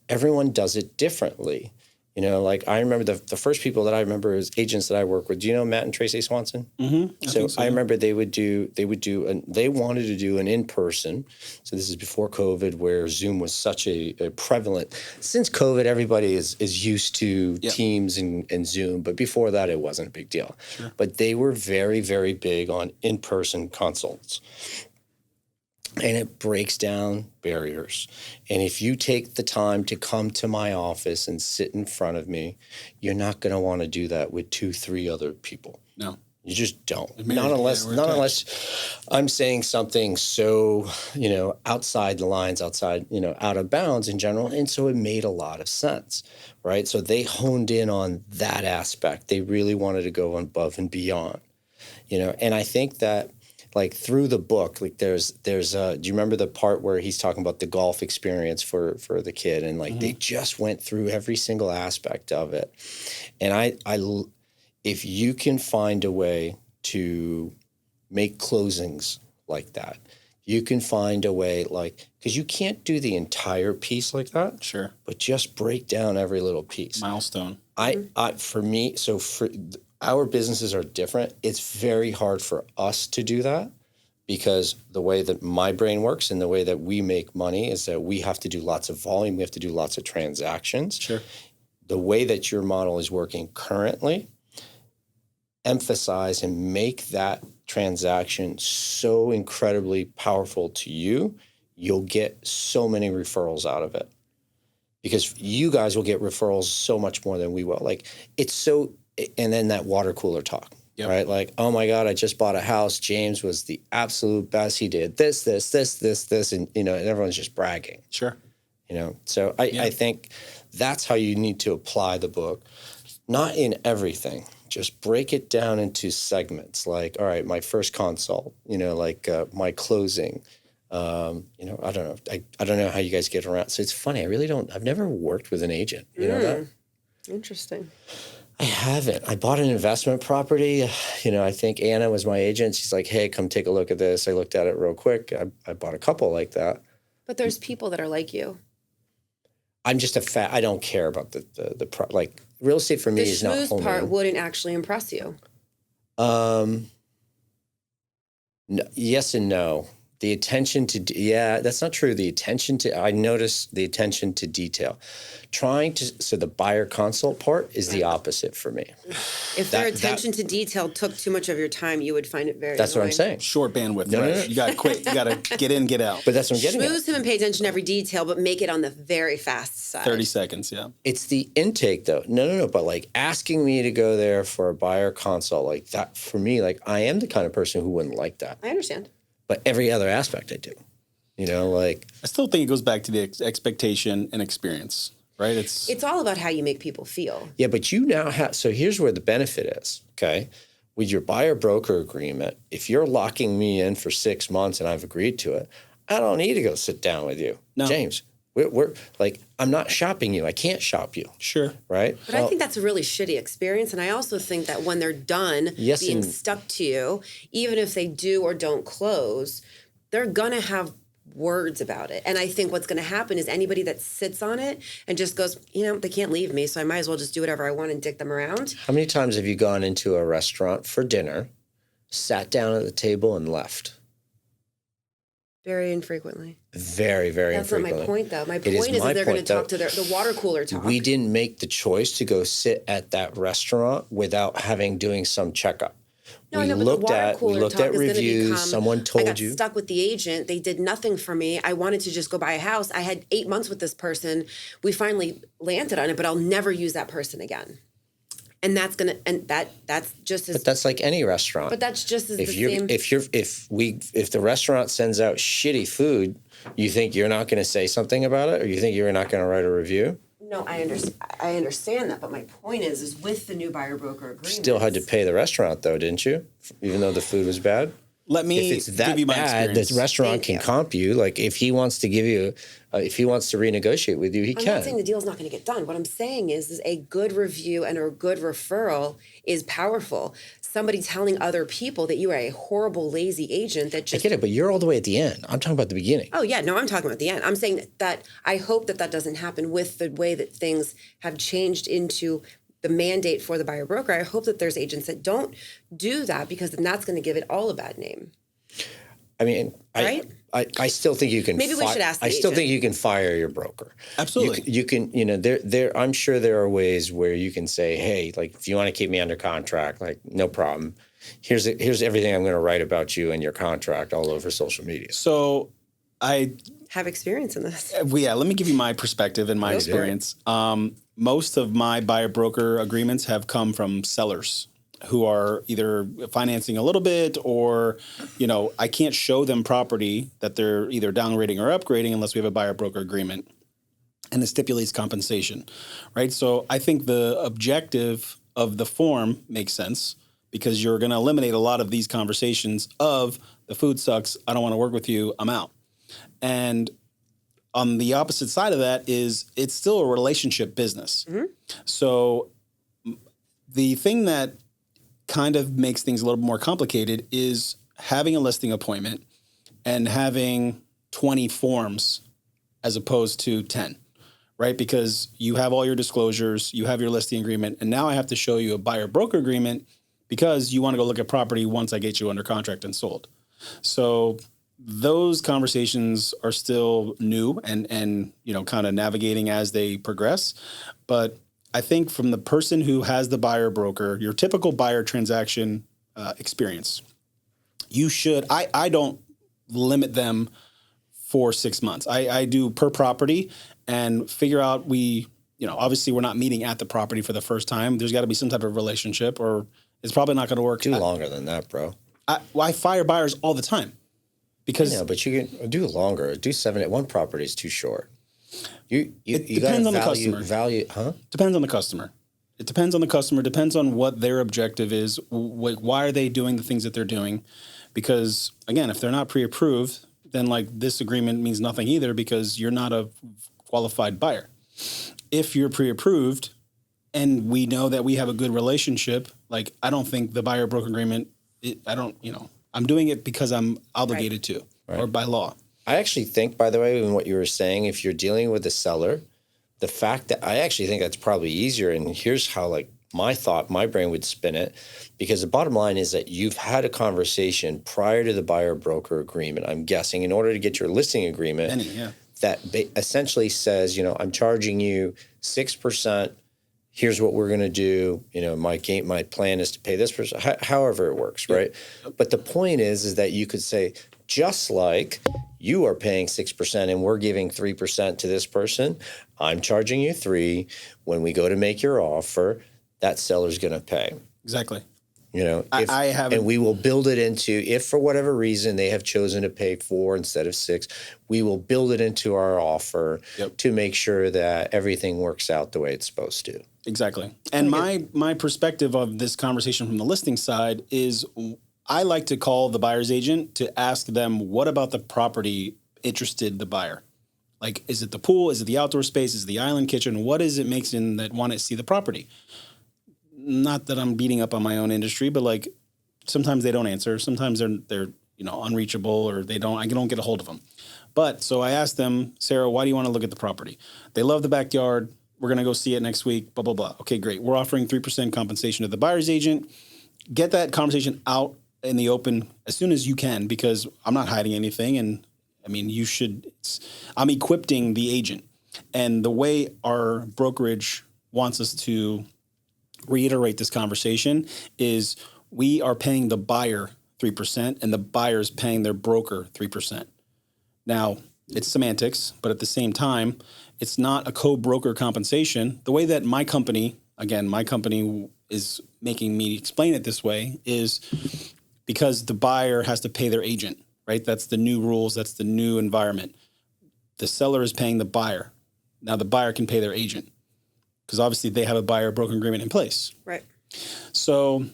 everyone does it differently. Like I remember the first people that I remember as agents that I work with. Do you know Matt and Tracy Swanson? Mm-hmm. So I remember they wanted to do an in-person. So this is before COVID, where Zoom was such a prevalent. Since COVID, everybody is used to Teams and Zoom, but before that, it wasn't a big deal. Sure. But they were very, very big on in-person consults. And it breaks down barriers. And if you take the time to come to my office and sit in front of me, you're not going to want to do that with 2-3 other people. No. You just don't. Married, Not unless we're not attached. unless I'm saying something so, outside the lines, outside, out of bounds in general. And so it made a lot of sense, right? So they honed in on that aspect. They really wanted to go above and beyond, and I think that like through the book, like do you remember the part where he's talking about the golf experience for the kid, and like they just went through every single aspect of it. And if you can find a way to make closings like that, you can find a way, like, because you can't do the entire piece like that. Sure. But just break down every little piece. Milestone. For our businesses are different. It's very hard for us to do that because the way that my brain works and the way that we make money is that we have to do lots of volume. We have to do lots of transactions. Sure. The way that your model is working currently, emphasize and make that transaction so incredibly powerful to you, you'll get so many referrals out of it. Because you guys will get referrals so much more than we will. Like, it's so, and then that water cooler talk, right? Like, oh my God, I just bought a house. James was the absolute best. He did this, and, and everyone's just bragging. Sure. So I think that's how you need to apply the book. Not in everything. Just break it down into segments. Like, all right, my first consult, my closing. I don't know. I don't know how you guys get around. So it's funny. I've never worked with an agent. You know that? Interesting. I haven't. I bought an investment property. I think Anna was my agent. She's like, hey, come take a look at this. I looked at it real quick. I bought a couple like that. But there's people that are like you. I'm just I don't care about the real estate for me is not home. The schmooze part wouldn't actually impress you. No, yes and no. The attention to, that's not true. I noticed the attention to detail. So the buyer consult part is the opposite for me. If their attention to detail took too much of your time, you would find it very That's annoying. what I'm saying. Short bandwidth. No, right? no, no. You got to quit. You got to get in, get out. But that's what I'm getting at. Schmooze him and pay attention to every detail, but make it on the very fast side. 30 seconds, yeah. It's the intake though. No. But like asking me to go there for a buyer consult, like that for me, like I am the kind of person who wouldn't like that. I understand. But every other aspect I do. I still think it goes back to the expectation and experience, right? It's all about how you make people feel. Yeah, but you now have, so here's where the benefit is, okay? With your buyer broker agreement, if you're locking me in for 6 months and I've agreed to it, I don't need to go sit down with you. No. James, we're like, I'm not shopping you. I can't shop you. Sure. Right? But I think that's a really shitty experience. And I also think that when they're done being stuck to you, even if they do or don't close, they're going to have words about it. And I think what's going to happen is anybody that sits on it and just goes, they can't leave me, so I might as well just do whatever I want and dick them around. How many times have you gone into a restaurant for dinner, sat down at the table and left? Very infrequently. Very, very infrequently. That's not my point, though. My point is that they're going to talk to the water cooler talk. We didn't make the choice to go sit at that restaurant without doing some checkup. No, we looked at reviews. Someone told you. I got stuck with the agent. They did nothing for me. I wanted to just go buy a house. I had 8 months with this person. We finally landed on it, but I'll never use that person again. And that's just as. But that's like any restaurant. But that's just as same. If the restaurant sends out shitty food, you think you're not going to say something about it, or you think you're not going to write a review? No, I understand that, but my point is with the new buyer broker agreement. Still had to pay the restaurant though, didn't you? Even though the food was bad. Let me if it's that give you my bad, experience. the restaurant can comp you. Like if he wants to give you, if he wants to renegotiate with you, he can. I'm not saying the deal's not going to get done. What I'm saying is a good review and a good referral is powerful. Somebody telling other people that you are a horrible, lazy agent that just... I get it, but you're all the way at the end. I'm talking about the beginning. Oh, yeah. No, I'm talking about the end. I'm saying that I hope that doesn't happen with the way that things have changed into the mandate for the buyer broker. I hope that there's agents that don't do that because then that's going to give it all a bad name. I mean, right? I still think you can. Maybe we should ask the I still agent. think you can fire your broker. Absolutely. You can. There. I'm sure there are ways where you can say, hey, like if you want to keep me under contract, like no problem. Here's everything I'm going to write about you and your contract all over social media. So, I have experience in this. Yeah. Let me give you my perspective and my experience. Most of my buyer broker agreements have come from sellers. who are either financing a little bit or, I can't show them property that they're either downgrading or upgrading unless we have a buyer broker agreement. And it stipulates compensation, right? So I think the objective of the form makes sense because you're going to eliminate a lot of these conversations of the food sucks, I don't want to work with you, I'm out. And on the opposite side of that is it's still a relationship business. Mm-hmm. So the thing that kind of makes things a little more complicated is having a listing appointment and having 20 forms as opposed to 10, right? Because you have all your disclosures, you have your listing agreement, and now I have to show you a buyer broker agreement because you want to go look at property once I get you under contract and sold. So those conversations are still new and kind of navigating as they progress. But I think from the person who has the buyer broker, your typical buyer transaction experience, you should, I don't limit them for 6 months. I do per property and figure out obviously we're not meeting at the property for the first time. There's got to be some type of relationship or it's probably not going to work. Do longer than that, bro. I fire buyers all the time. Because but you can do longer. Do 7 at one property is too short. You depends on the customer. Depends on the customer. It depends on the customer. Depends on what their objective is. Why are they doing the things that they're doing? Because again, if they're not pre-approved, then this agreement means nothing either because you're not a qualified buyer. If you're pre-approved and we know that we have a good relationship, I don't think the buyer broker agreement. I'm doing it because I'm obligated to, or by law. I actually think, by the way, in what you were saying, if you're dealing with a seller, the fact that I actually think that's probably easier. And here's how my brain would spin it, because the bottom line is that you've had a conversation prior to the buyer broker agreement, I'm guessing, in order to get your listing agreement that essentially says, I'm charging you 6%. Here's what we're going to do. My plan is to pay this person, however it works, right? But the point is that you could say, just like you are paying 6% and we're giving 3% to this person, I'm charging you 3%. When we go to make your offer, that seller's going to pay. Exactly. And we will build it into, if for whatever reason they have chosen to pay 4 instead of 6, we will build it into our offer to make sure that everything works out the way it's supposed to. Exactly. And my perspective of this conversation from the listing side is I like to call the buyer's agent to ask them, what about the property interested the buyer? Is it the pool? Is it the outdoor space? Is it the island kitchen? What is it makes them that want to see the property? Not that I'm beating up on my own industry, but sometimes they don't answer. Sometimes they're unreachable or I don't get a hold of them. But so I asked them, Sarah, why do you want to look at the property? They love the backyard. We're going to go see it next week, blah, blah, blah. Okay, great. We're offering 3% compensation to the buyer's agent. Get that conversation out in the open as soon as you can because I'm not hiding anything. And you should, I'm equipping the agent. And the way our brokerage wants us to reiterate this conversation is we are paying the buyer 3% and the buyer's paying their broker 3%. Now, it's semantics, but at the same time, it's not a co-broker compensation. The way that my company is making me explain it this way is because the buyer has to pay their agent, right? That's the new rules. That's the new environment. The seller is paying the buyer. Now the buyer can pay their agent because obviously they have a buyer broker agreement in place. Right. So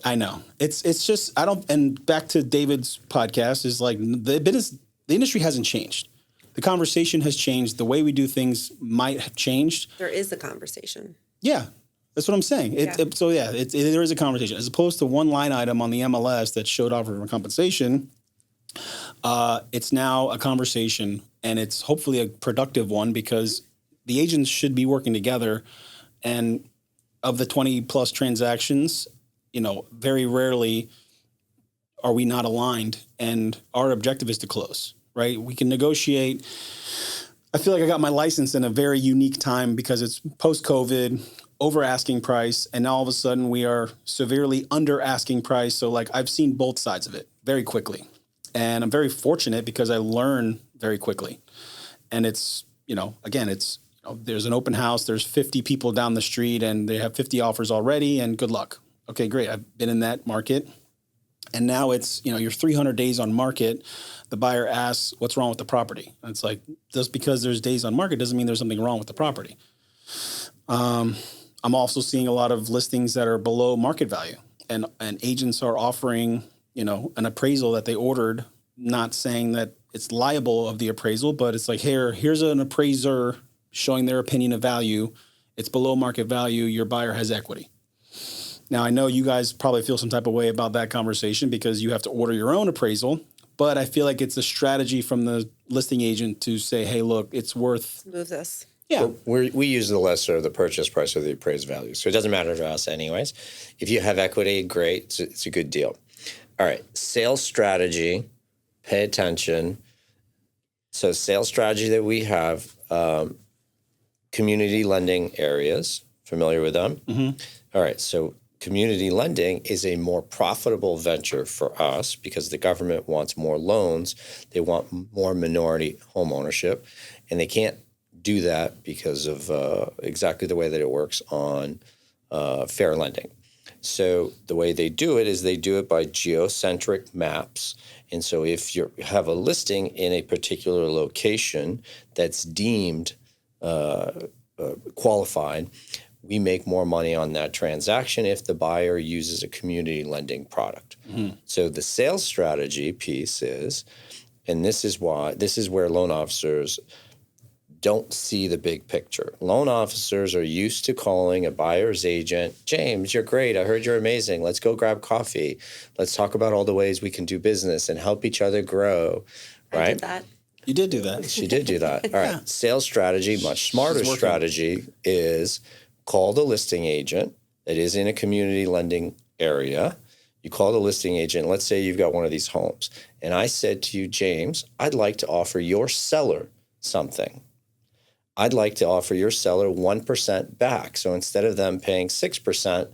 I know it's just, and back to David's podcast is the industry hasn't changed. The conversation has changed. The way we do things might have changed. There is a conversation. Yeah, that's what I'm saying. There is a conversation. As opposed to one line item on the MLS that showed offer of compensation, it's now a conversation, and it's hopefully a productive one because the agents should be working together. And of the 20-plus transactions, very rarely are we not aligned, and our objective is to close. Right? We can negotiate. I feel like I got my license in a very unique time because it's post-COVID, over asking price, and now all of a sudden we are severely under asking price. So I've seen both sides of it very quickly. And I'm very fortunate because I learn very quickly. And it's, there's an open house, there's 50 people down the street and they have 50 offers already and good luck. okay, great. I've been in that market. And now it's, you're 300 days on market. The buyer asks, what's wrong with the property? And it's like, just because there's days on market doesn't mean there's something wrong with the property. I'm also seeing a lot of listings that are below market value, and agents are offering, an appraisal that they ordered, not saying that it's liable of the appraisal, but it's like, here's an appraiser showing their opinion of value. It's below market value. Your buyer has equity. Now, I know you guys probably feel some type of way about that conversation because you have to order your own appraisal, but I feel like it's a strategy from the listing agent to say, hey, look, it's worth... Move this. Yeah. We use the lesser of the purchase price or the appraised value. So it doesn't matter to us anyways. If you have equity, great. It's a good deal. All right. Sales strategy, pay attention. So sales strategy that we have, community lending areas, familiar with them? Mm-hmm. All right. So community lending is a more profitable venture for us because the government wants more loans. They want more minority home ownership, and they can't do that because of exactly the way that it works on fair lending. So the way they do it is they do it by geocentric maps. And so if you have a listing in a particular location that's deemed qualified, we make more money on that transaction if the buyer uses a community lending product. Mm-hmm. So the sales strategy piece is, and this is where loan officers don't see the big picture. Loan officers are used to calling a buyer's agent, James, you're great. I heard you're amazing. Let's go grab coffee. Let's talk about all the ways we can do business and help each other grow. Right? I did that. You did do that. She did do that. All right. Sales strategy, much smarter strategy is call the listing agent that is in a community lending area. You call the listing agent. Let's say you've got one of these homes. And I said to you, James, I'd like to offer your seller something. I'd like to offer your seller 1% back. So instead of them paying 6%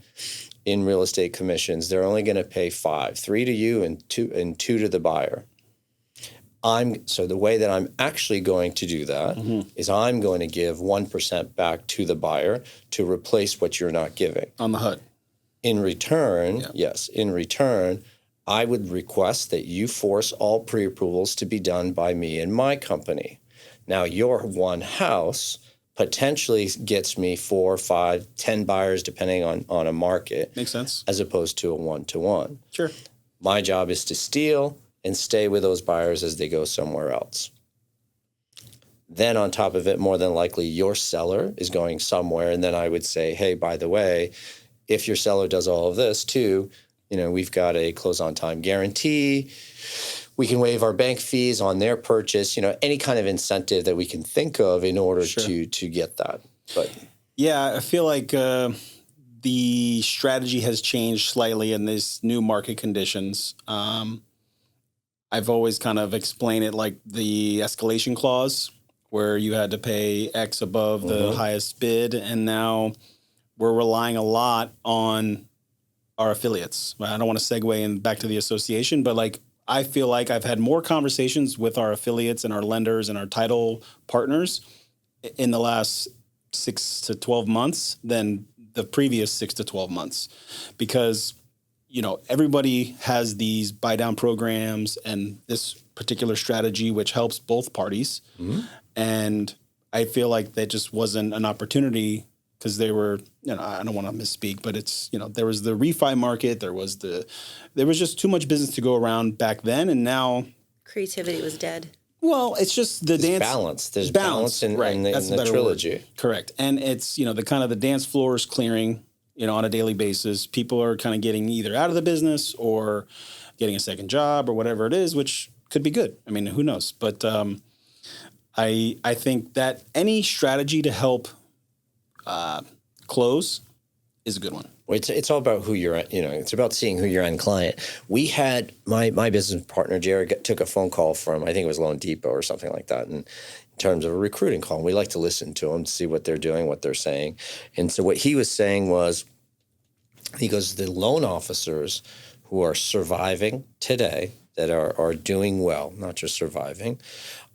in real estate commissions, they're only going to pay 5%, 3% to you and 2% to the buyer. So the way that I'm actually going to do that is I'm going to give 1% back to the buyer to replace what you're not giving. On the HUD. In return, in return, I would request that you force all pre-approvals to be done by me and my company. Now, your one house potentially gets me 4, 5, 10 buyers, depending on a market. Makes sense. As opposed to a one-to-one. Sure. My job is to steal and stay with those buyers as they go somewhere else. Then on top of it, more than likely, your seller is going somewhere. And then I would say, hey, by the way, if your seller does all of this too, we've got a close on time guarantee. We can waive our bank fees on their purchase, any kind of incentive that we can think of in order to get that. But yeah, I feel like the strategy has changed slightly in these new market conditions. I've always kind of explained it like the escalation clause, where you had to pay X above the highest bid, and now we're relying a lot on our affiliates. I don't want to segue in back to the association, but I feel like I've had more conversations with our affiliates and our lenders and our title partners in the last 6 to 12 months than the previous 6 to 12 months, because everybody has these buy down programs and this particular strategy, which helps both parties. Mm-hmm. And I feel like that just wasn't an opportunity because they were, I don't want to misspeak, but it's, there was the refi market, there was just too much business to go around back then. And now creativity was dead. Well, it's just the dance balance. There's balance in the trilogy. Word. Correct. And it's, the kind of the dance floor is clearing, on a daily basis. People are kind of getting either out of the business or getting a second job or whatever it is, which could be good. I mean, who knows? But I think that any strategy to help close is a good one. Well, it's all about who you're, it's about seeing who your end client. We had my business partner, Jared, took a phone call from, I think it was Loan Depot or something like that. And in terms of a recruiting call, we like to listen to them, to see what they're doing, what they're saying. And so what he was saying was, he goes, the loan officers who are surviving today, that are doing well, not just surviving,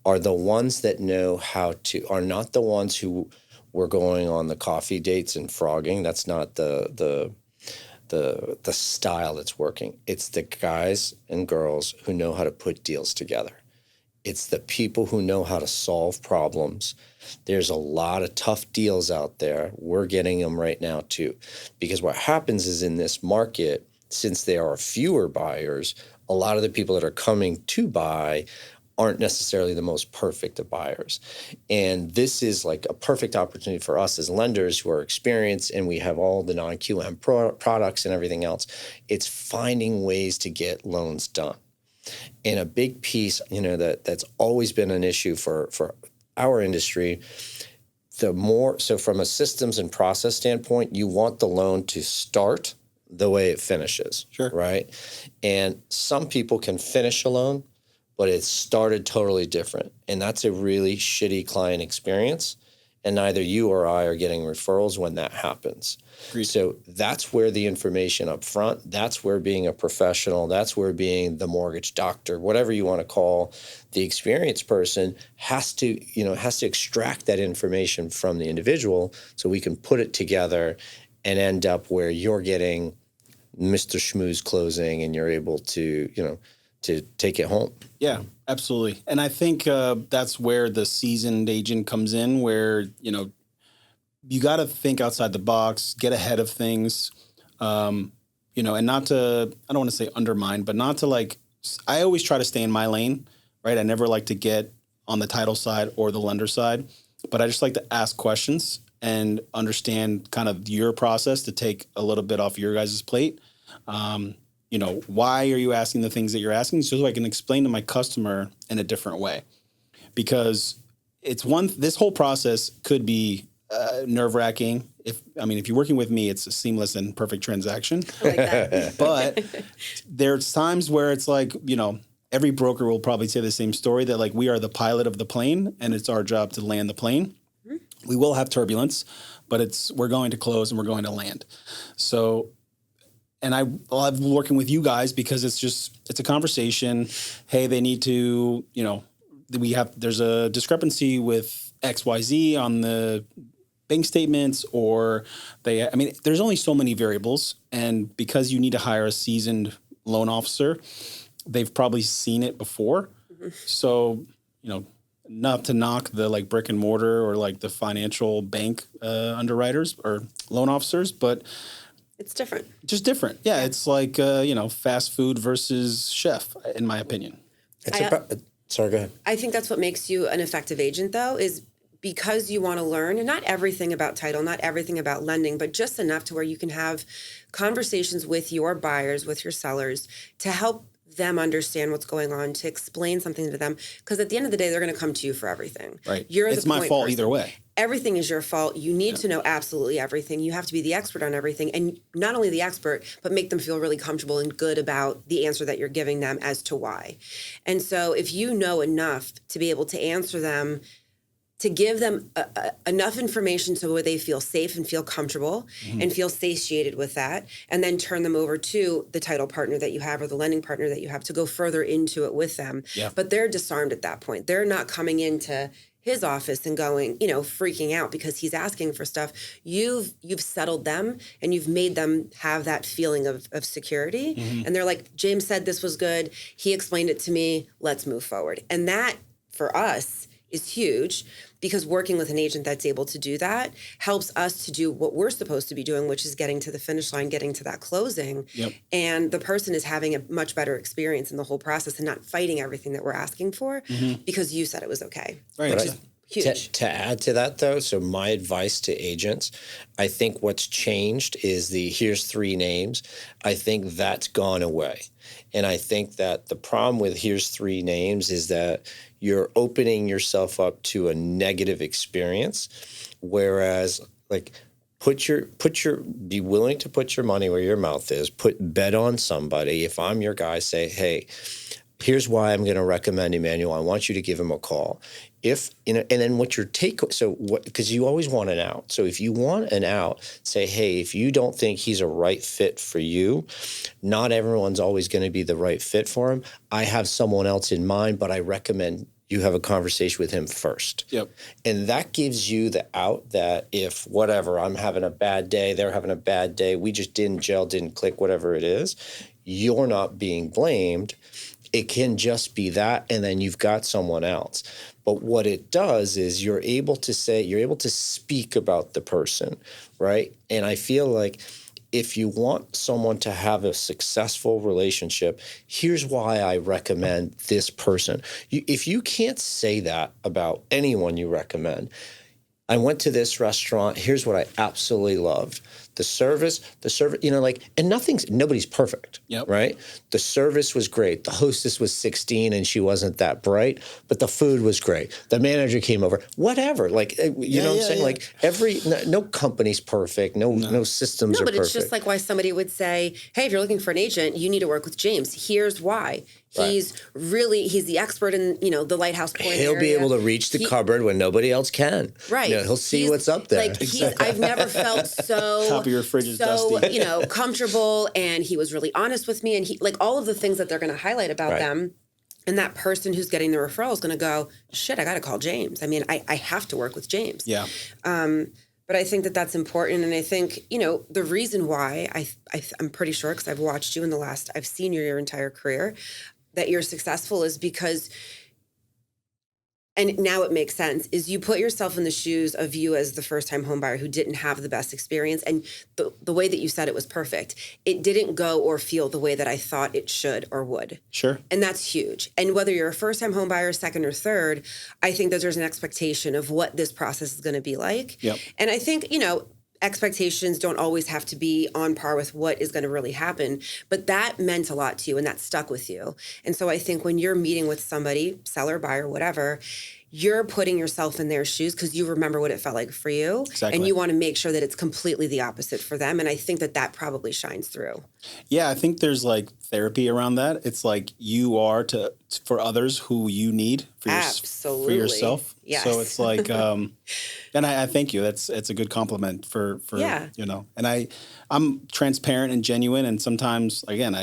are the ones that know how to, are not the ones who were going on the coffee dates and frogging. That's not the the style that's working. It's the guys and girls who know how to put deals together. It's the people who know how to solve problems. There's a lot of tough deals out there. We're getting them right now too. Because what happens is in this market, since there are fewer buyers, a lot of the people that are coming to buy aren't necessarily the most perfect of buyers. And this is like a perfect opportunity for us as lenders who are experienced and we have all the non-QM products and everything else. It's finding ways to get loans done. And a big piece, that's always been an issue for our industry, so from a systems and process standpoint, you want the loan to start the way it finishes, Sure. Right? And some people can finish a loan, but it started totally different. And that's a really shitty client experience. And neither you or I are getting referrals when that happens. Agreed. So that's where the information up front, that's where being a professional, that's where being the mortgage doctor, whatever you want to call the experienced person has to extract that information from the individual so we can put it together and end up where you're getting Mr. Schmooze closing and you're able to, to take it home. Yeah, absolutely. And I think that's where the seasoned agent comes in, where, you got to think outside the box, get ahead of things, and not to, I don't want to say undermine, but not to I always try to stay in my lane, right? I never like to get on the title side or the lender side, but I just like to ask questions and understand kind of your process to take a little bit off your guys' plate. Why are you asking the things that you're asking? So I can explain to my customer in a different way, because this whole process could be nerve-wracking. If you're working with me, it's a seamless and perfect transaction. I like that. But there's times where it's every broker will probably say the same story that we are the pilot of the plane and it's our job to land the plane. Mm-hmm. We will have turbulence, but we're going to close and we're going to land. So, and I love working with you guys because it's a conversation. Hey, they need to, there's a discrepancy with XYZ on the bank statements, or there's only so many variables. And because you need to hire a seasoned loan officer, they've probably seen it before. Mm-hmm. So, not to knock the brick and mortar or the financial bank underwriters or loan officers, but it's different. Just different. Yeah. It's fast food versus chef, in my opinion. Sorry, go ahead. I think that's what makes you an effective agent, though, is because you want to learn, and not everything about title, not everything about lending, but just enough to where you can have conversations with your buyers, with your sellers, to help them understand what's going on, to explain something to them. Because at the end of the day, they're going to come to you for everything. Right. It's my fault either way. Everything is your fault. You need to know absolutely everything. You have to be the expert on everything. And not only the expert, but make them feel really comfortable and good about the answer that you're giving them as to why. And so if you know enough to be able to answer them, to give them enough information so where they feel safe and feel comfortable and feel satiated with that, and then turn them over to the title partner that you have or the lending partner that you have to go further into it with them. Yeah. But they're disarmed at that point. They're not coming into his office and going, freaking out because he's asking for stuff. You've settled them and you've made them have that feeling of security. Mm-hmm. And they're like, James said this was good. He explained it to me. Let's move forward. And that, for us, is huge, because working with an agent that's able to do that helps us to do what we're supposed to be doing, which is getting to the finish line, getting to that closing. Yep. And the person is having a much better experience in the whole process and not fighting everything that we're asking for because you said it was okay. Right. Which is huge. To add to that, though, so my advice to agents, I think what's changed is here's 3 names. I think that's gone away. And I think that the problem with here's 3 names is that you're opening yourself up to a negative experience, whereas be willing to put your money where your mouth is, bet on somebody. If I'm your guy, say, hey, here's why I'm going to recommend Emmanuel. I want you to give him a call. And then what's your take? Because you always want an out. So if you want an out, say, hey, if you don't think he's a right fit for you, not everyone's always going to be the right fit for him. I have someone else in mind, but I recommend you have a conversation with him first. Yep. And that gives you the out that if whatever, I'm having a bad day, they're having a bad day, we just didn't gel, didn't click, whatever it is, you're not being blamed. It can just be that, and then you've got someone else. But what it does is you're able to speak about the person, right? And I feel like if you want someone to have a successful relationship, here's why I recommend this person. If you can't say that about anyone you recommend, I went to this restaurant, here's what I absolutely loved. The service, and nobody's perfect, Yep. right? The service was great. The hostess was 16 and she wasn't that bright, but the food was great. The manager came over, whatever. You know what I'm saying? Yeah. Like no company's perfect. No systems are perfect. No, but it's just like why somebody would say, hey, if you're looking for an agent, you need to work with James. Here's why. He's the expert in, the Lighthouse Point He'll area. be able to reach the cupboard when nobody else can. Right. He'll see what's up there. I've never felt so Top of your fridge is dusty. Comfortable, and he was really honest with me, and he all of the things that they're going to highlight about them. And that person who's getting the referral is going to go, shit, I got to call James. I mean, I have to work with James. Yeah. But I think that that's important. And I think, the reason why I'm pretty sure, because I've watched you I've seen your entire career, that you're successful is because, and now it makes sense, is you put yourself in the shoes of you as the first-time home buyer who didn't have the best experience. And the way that you said it was perfect. It didn't go or feel the way that I thought it should or would. Sure. And that's huge. And whether you're a first-time home buyer, second or third, I think that there's an expectation of what this process is going to be like. Yep. And I think, expectations don't always have to be on par with what is going to really happen, but that meant a lot to you and that stuck with you. And so I think when you're meeting with somebody, seller, buyer, whatever, you're putting yourself in their shoes because you remember what it felt like for you. Exactly. And you want to make sure that it's completely the opposite for them. And I think that probably shines through. Yeah, I think there's therapy around that. It's like you are for others who you need for yourself. Yes. So it's like, and I thank you. It's a good compliment for and I'm transparent and genuine. And sometimes, again,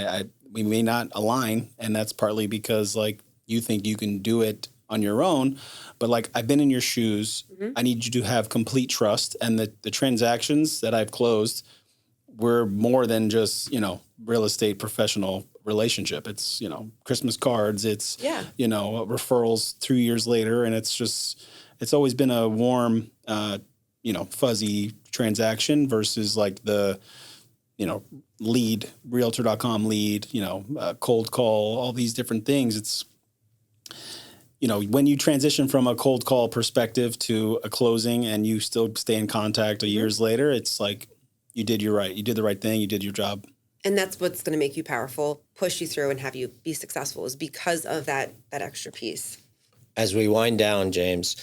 we may not align, and that's partly because you think you can do it on your own, but I've been in your shoes. Mm-hmm. I need you to have complete trust, and the transactions that I've closed were more than just real estate professional relationship. It's Christmas cards. It's referrals 2 years later, and it's always been a warm fuzzy transaction versus the lead, Realtor.com lead, cold call, all these different things. It's when you transition from a cold call perspective to a closing and you still stay in contact years later, it's you did the right thing, you did your job. And that's what's going to make you powerful, push you through, and have you be successful is because of that extra piece. As we wind down, James,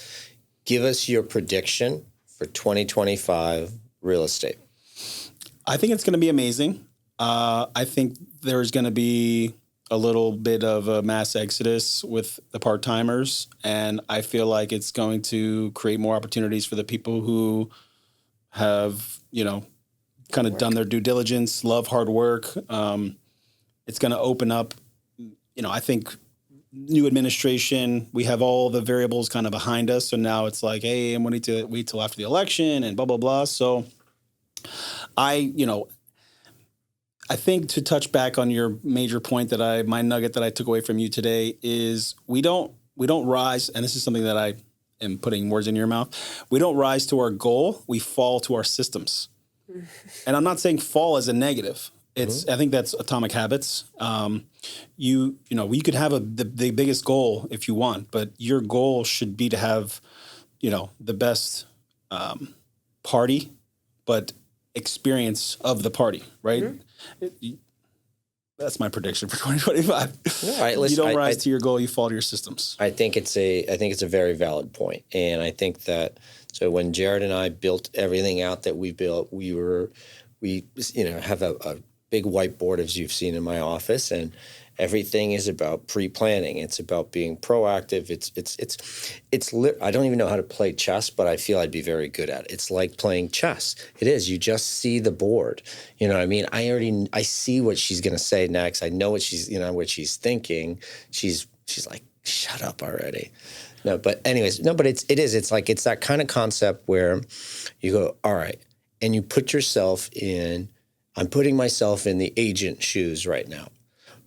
give us your prediction for 2025 real estate. I think it's going to be amazing. I think there's going to be a little bit of a mass exodus with the part-timers, and I feel like it's going to create more opportunities for the people who have, kind of done their due diligence, love hard work. It's going to open up, I think new administration, we have all the variables kind of behind us. So now it's hey, I'm going to wait till after the election and blah, blah, blah. So I think to touch back on your major point my nugget that I took away from you today is we don't rise, and this is something that I am putting words in your mouth. We don't rise to our goal. We fall to our systems. And I'm not saying fall as a negative. It's I think that's atomic habits. You could have the biggest goal if you want, but your goal should be to have, the best party, but experience of the party, right? Mm-hmm. That's my prediction for 2025. All right, listen, you don't rise to your goal; you fall to your systems. I think it's a very valid point, and I think that when Jared and I built everything out that we built, we have a big whiteboard as you've seen in my office, and everything is about pre-planning. It's about being proactive. I don't even know how to play chess, but I feel I'd be very good at it. It's like playing chess. It is. You just see the board. You know what I mean? I see what she's going to say next. I know what she's thinking. She's like, shut up already. No, but anyways, no, but it's like, it's that kind of concept where you go, all right, and you put yourself in, I'm putting myself in the agent shoes right now.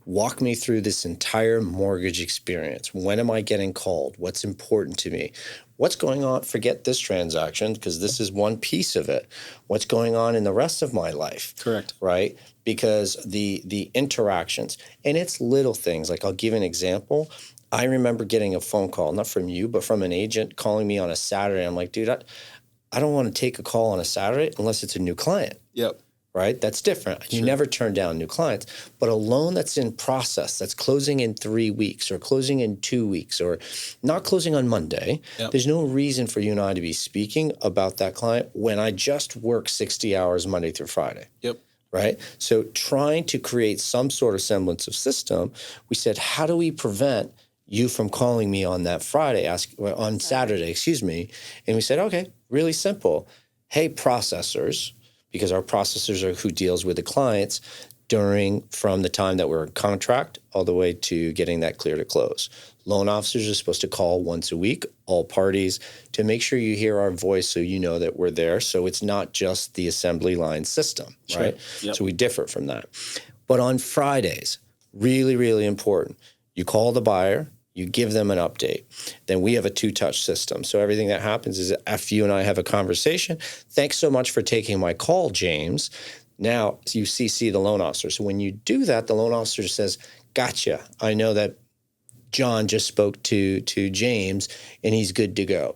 Walk me through this entire mortgage experience. When am I getting called? What's important to me? What's going on? Forget this transaction, because this is one piece of it. What's going on in the rest of my life? Correct. Right? Because the interactions, and it's little things. Like, I'll give an example. I remember getting a phone call, not from you, but from an agent calling me on a Saturday. I'm like, dude, I don't want to take a call on a Saturday unless it's a new client. Yep. Right? That's different. You never turn down new clients. But a loan that's in process, that's closing in 3 weeks or closing in 2 weeks or not closing on Monday, there's no reason for you and I to be speaking about that client when I just work 60 hours Monday through Friday. Yep. Right? So trying to create some sort of semblance of system, we said, how do we prevent you from calling me on that Saturday, And we said, okay, really simple. Hey, processors, because our processors are who deals with the clients from the time that we're in contract all the way to getting that clear to close. Loan officers are supposed to call once a week, all parties, to make sure you hear our voice so you know that we're there. So it's not just the assembly line system, right? Yep. So we differ from that. But on Fridays, really, really important, you call the buyer, you give them an update. Then we have a 2-touch system. So everything that happens is after you and I have a conversation, thanks so much for taking my call, James. Now you CC the loan officer. So when you do that, the loan officer says, gotcha. I know that John just spoke to James and he's good to go.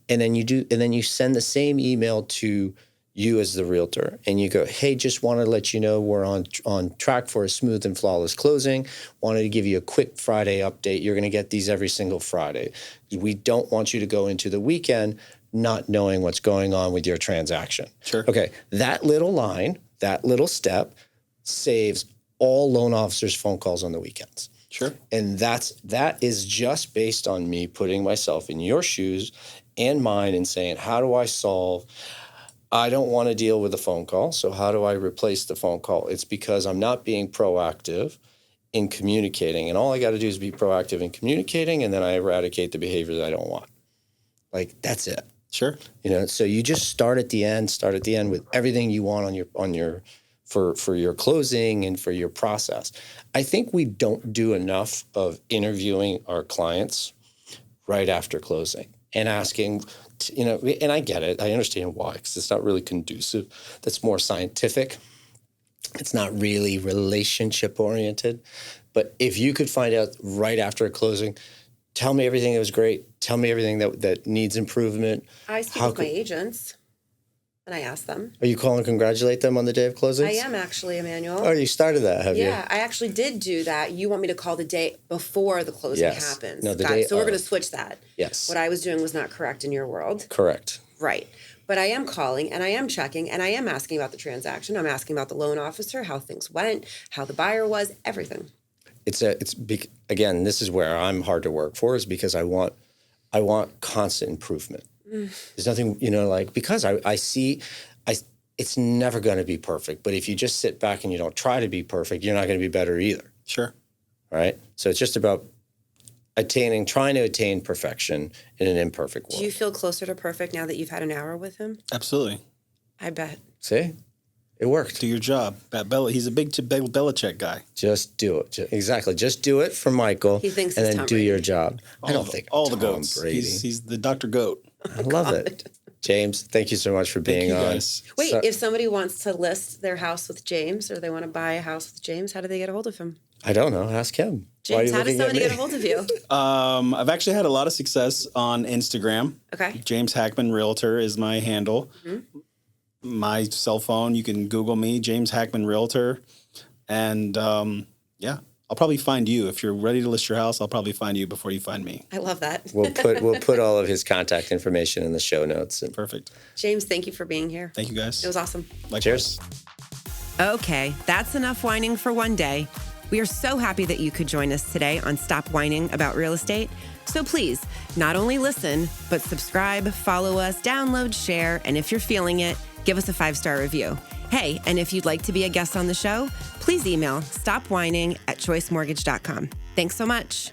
And then you send the same email to you as the realtor, and you go, hey, just wanted to let you know we're on track for a smooth and flawless closing. Wanted to give you a quick Friday update. You're going to get these every single Friday. We don't want you to go into the weekend not knowing what's going on with your transaction. Sure. Okay, that little line, that little step saves all loan officers' phone calls on the weekends. Sure. And that is just based on me putting myself in your shoes and mine and saying, how do I solve? I don't want to deal with a phone call, so how do I replace the phone call? It's because I'm not being proactive in communicating, and all I got to do is be proactive in communicating, and then I eradicate the behavior that I don't want. Like, that's it. Sure. So you just start at the end with everything you want for your closing and for your process. I think we don't do enough of interviewing our clients right after closing and asking, and I get it. I understand why, because it's not really conducive. That's more scientific. It's not really relationship oriented. But if you could find out right after a closing, tell me everything that was great. Tell me everything that needs improvement. I speak with my agents, and I ask them. Are you calling to congratulate them on the day of closings? I am actually, Emmanuel. Oh, you started that, have you? Yeah, I actually did do that. You want me to call the day before the closing happens. No, the day So we're going to switch that. Yes. What I was doing was not correct in your world. Correct. Right. But I am calling, and I am checking, and I am asking about the transaction. I'm asking about the loan officer, how things went, how the buyer was, everything. Again, this is where I'm hard to work for, is because I want constant improvement. There's nothing, because I see it's never going to be perfect. But if you just sit back and you don't try to be perfect, you're not going to be better either. Sure. Right? So it's just about trying to attain perfection in an imperfect world. Do you feel closer to perfect now that you've had an hour with him? Absolutely. I bet. See? It worked. Do your job. He's a big Belichick guy. Just do it. Exactly. Just do it for Michael. He thinks and it's then Tom do Brady. your job. I don't think all Tom the goats. Brady. He's the Dr. Goat. I love it. James, thank you so much for being on. Guys. Wait, if somebody wants to list their house with James, or they want to buy a house with James, how do they get a hold of him? I don't know. Ask him. James, how does somebody get a hold of you? I've actually had a lot of success on Instagram. Okay. James Hackman Realtor is my handle. Mm-hmm. My cell phone, you can Google me, James Hackman Realtor. And I'll probably find you. If you're ready to list your house, I'll probably find you before you find me. I love that. We'll put all of his contact information in the show notes. Perfect. James, thank you for being here. Thank you, guys. It was awesome. Likewise. Cheers. Okay, that's enough whining for one day. We are so happy that you could join us today on Stop Whining About Real Estate. So please, not only listen, but subscribe, follow us, download, share, and if you're feeling it, give us a 5-star review. Hey, and if you'd like to be a guest on the show, please email stopwhining@choicemortgage.com. Thanks so much.